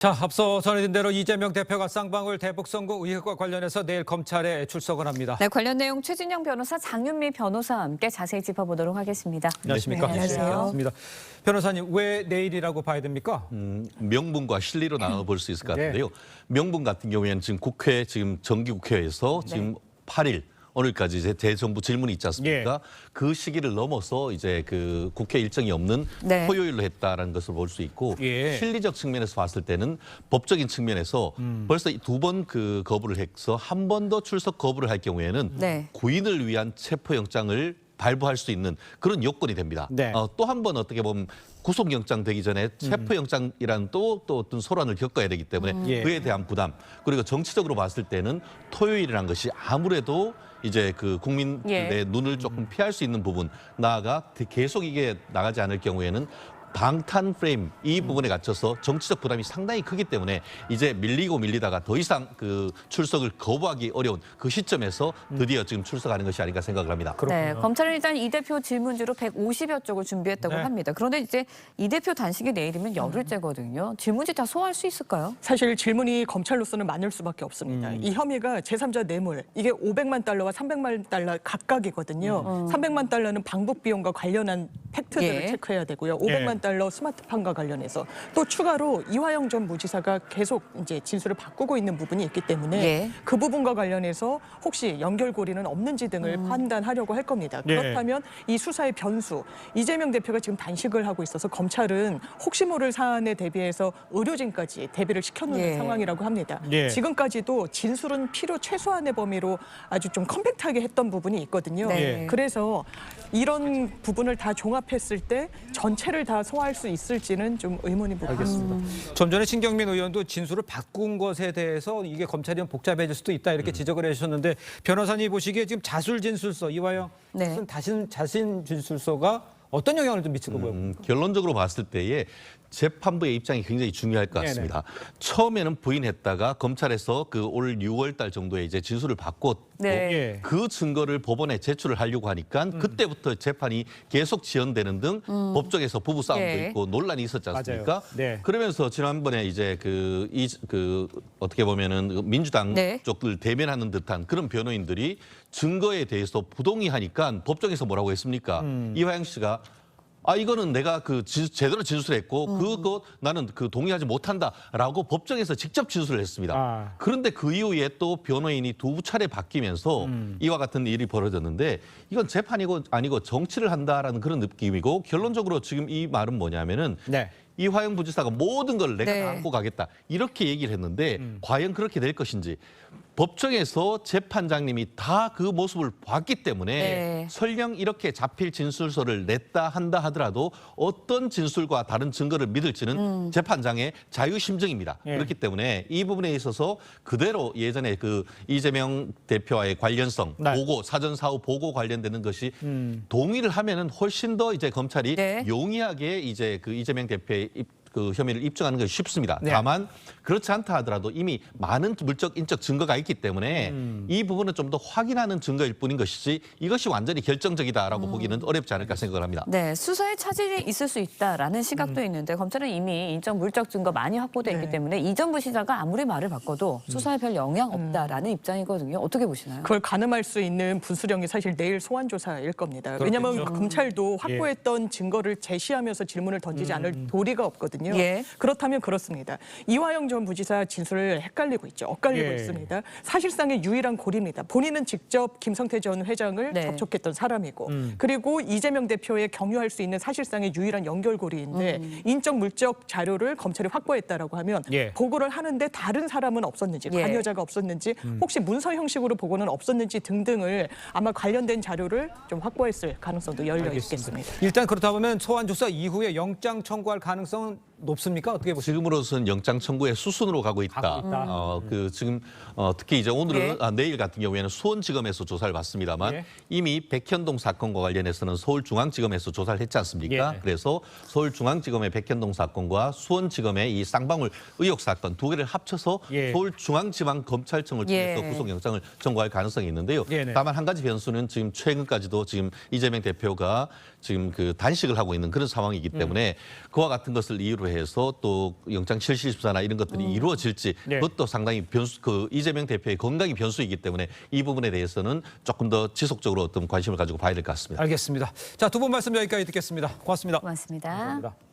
자, 앞서 전해진 대로 이재명 대표가 쌍방울 대북선거 의혹과 관련해서 내일 검찰에 출석을 합니다. 네, 관련 내용 최진영 변호사, 장윤미 변호사와 함께 자세히 짚어보도록 하겠습니다. 안녕하십니까? 네, 안녕하세요. 반갑습니다. 변호사님, 왜 내일이라고 봐야 됩니까? 명분과 실리로 나눠볼 수 있을 것 같은데요. 명분 같은 경우에는 지금 국회, 지금 정기국회에서 지금 8일 오늘까지 이제 대정부 질문이 있지 않습니까? 그 시기를 넘어서 이제 그 국회 일정이 없는 토요일로 했다라는 것을 볼 수 있고 실리적 측면에서 봤을 때는 법적인 측면에서 벌써 두 번 그 거부를 해서 한 번 더 출석 거부를 할 경우에는 구인을 위한 체포영장을 발부할 수 있는 그런 요건이 됩니다. 또 한 번 어떻게 보면 구속영장 되기 전에 체포영장이라는 또 어떤 소란을 겪어야 되기 때문에 그에 대한 부담, 그리고 정치적으로 봤을 때는 토요일이라는 것이 아무래도 이제 그 국민들의 눈을 조금 피할 수 있는 부분, 나아가 계속 이게 나가지 않을 경우에는 방탄 프레임 이 부분에 갇혀서 정치적 부담이 상당히 크기 때문에 이제 밀리다가 더 이상 그 출석을 거부하기 어려운 그 시점에서 드디어 지금 출석하는 것이 아닌가 생각을 합니다. 네, 검찰은 일단 이 대표 질문지로 150여 쪽을 준비했다고 합니다. 그런데 이제 이 대표 단식이 내일이면 열흘째거든요. 질문지 다 소화할 수 있을까요? 사실 질문이 검찰로서는 많을 수밖에 없습니다. 이 혐의가 제3자 뇌물, 이게 500만 달러와 300만 달러 각각이거든요. 300만 달러는 방북 비용과 관련한 팩트들을 체크해야 되고요. 500만 달러 스마트폰과 관련해서 또 추가로 이화영 전 무지사가 계속 이제 진술을 바꾸고 있는 부분이 있기 때문에 그 부분과 관련해서 혹시 연결고리는 없는지 등을 판단하려고 할 겁니다. 그렇다면 이 수사의 변수, 이재명 대표가 지금 단식을 하고 있어서 검찰은 혹시 모를 사안에 대비해서 의료진까지 대비를 시켜놓는 상황이라고 합니다. 지금까지도 진술은 필요 최소한의 범위로 아주 좀 컴팩트하게 했던 부분이 있거든요. 그래서 이런 부분을 다 종합했을 때 전체를 다 소화할 수 있을지는 좀 의문이 알겠습니다. 좀 전에 신경민 의원도 진술을 바꾼 것에 대해서 이게 검찰이 복잡해질 수도 있다 이렇게 지적을 해주셨는데 변호사님 보시기에 지금 자술 진술서 이화영 무슨 자신 진술서가 어떤 영향을 좀 미치고 보여요? 결론적으로 봤을 때에 재판부의 입장이 굉장히 중요할 것 같습니다. 처음에는 부인했다가 검찰에서 그 올 6월 달 정도에 이제 진술을 바꿨고 그 증거를 법원에 제출을 하려고 하니까 그때부터 재판이 계속 지연되는 등 법정에서 부부싸움도 있고 논란이 있었지 않습니까? 그러면서 지난번에 이제 그 어떻게 보면은 민주당 쪽들 대면하는 듯한 그런 변호인들이 증거에 대해서 부동의하니까 법정에서 뭐라고 했습니까? 이화영 씨가 이거는 내가 제대로 진술했고 그거 나는 동의하지 못한다라고 법정에서 직접 진술을 했습니다. 그런데 그 이후에 또 변호인이 두 차례 바뀌면서 이와 같은 일이 벌어졌는데 이건 재판이고 아니고 정치를 한다라는 그런 느낌이고 결론적으로 지금 이 말은 뭐냐면은 이화영 부지사가 모든 걸 내가 다 안고 가겠다 이렇게 얘기를 했는데 과연 그렇게 될 것인지 법정에서 재판장님이 다 그 모습을 봤기 때문에 설령 이렇게 자필 진술서를 냈다 한다 하더라도 어떤 진술과 다른 증거를 믿을지는 재판장의 자유심증입니다. 그렇기 때문에 이 부분에 있어서 그대로 예전에 그 이재명 대표와의 관련성 보고 사전 사후 보고 관련되는 것이 동의를 하면은 훨씬 더 이제 검찰이 용이하게 이제 그 이재명 대표의 그 혐의를 입증하는 것이 쉽습니다. 다만 그렇지 않다 하더라도 이미 많은 물적 인적 증거가 있기 때문에 이 부분은 좀 더 확인하는 증거일 뿐인 것이지 이것이 완전히 결정적이다라고 보기는 어렵지 않을까 생각을 합니다. 네, 수사에 차질이 있을 수 있다라는 시각도 있는데 검찰은 이미 인적 물적 증거 많이 확보돼 있기 때문에 이전 부시자가 아무리 말을 바꿔도 수사에 별 영향 없다라는 입장이거든요. 어떻게 보시나요? 그걸 가늠할 수 있는 분수령이 사실 내일 소환 조사일 겁니다. 왜냐하면 검찰도 확보했던 증거를 제시하면서 질문을 던지지 않을 도리가 없거든요. 그렇다면 그렇습니다. 이화영 전 부지사 진술을 헷갈리고 있죠. 엇갈리고 있습니다. 사실상의 유일한 고리입니다. 본인은 직접 김성태 전 회장을 접촉했던 사람이고 그리고 이재명 대표에 경유할 수 있는 사실상의 유일한 연결고리인데 인적 물적 자료를 검찰이 확보했다라고 하면 보고를 하는데 다른 사람은 없었는지 관여자가 없었는지 혹시 문서 형식으로 보고는 없었는지 등등을 아마 관련된 자료를 좀 확보했을 가능성도 열려 있겠습니다. 일단 그렇다 보면 소환 조사 이후에 영장 청구할 가능성은 높습니까? 어떻게 보십니까? 지금으로서는 영장 청구의 수순으로 가고 있다. 지금 특히 이제 오늘은 내일 같은 경우에는 수원지검에서 조사를 받습니다만 이미 백현동 사건과 관련해서는 서울중앙지검에서 조사를 했지 않습니까? 그래서 서울중앙지검의 백현동 사건과 수원지검의 이 쌍방울 의혹 사건 두 개를 합쳐서 서울중앙지방검찰청을 통해서 구속영장을 청구할 가능성이 있는데요. 다만 한 가지 변수는 지금 최근까지도 지금 이재명 대표가 지금 그 단식을 하고 있는 그런 상황이기 때문에 그와 같은 것을 이유로 해서 또 영장 실시심사나 이런 것들이 이루어질지 그것도 상당히 이재명 대표의 건강이 변수이기 때문에 이 부분에 대해서는 조금 더 지속적으로 어떤 관심을 가지고 봐야 될 것 같습니다. 알겠습니다. 자, 두 분 말씀 여기까지 듣겠습니다. 고맙습니다. 고맙습니다. 감사합니다.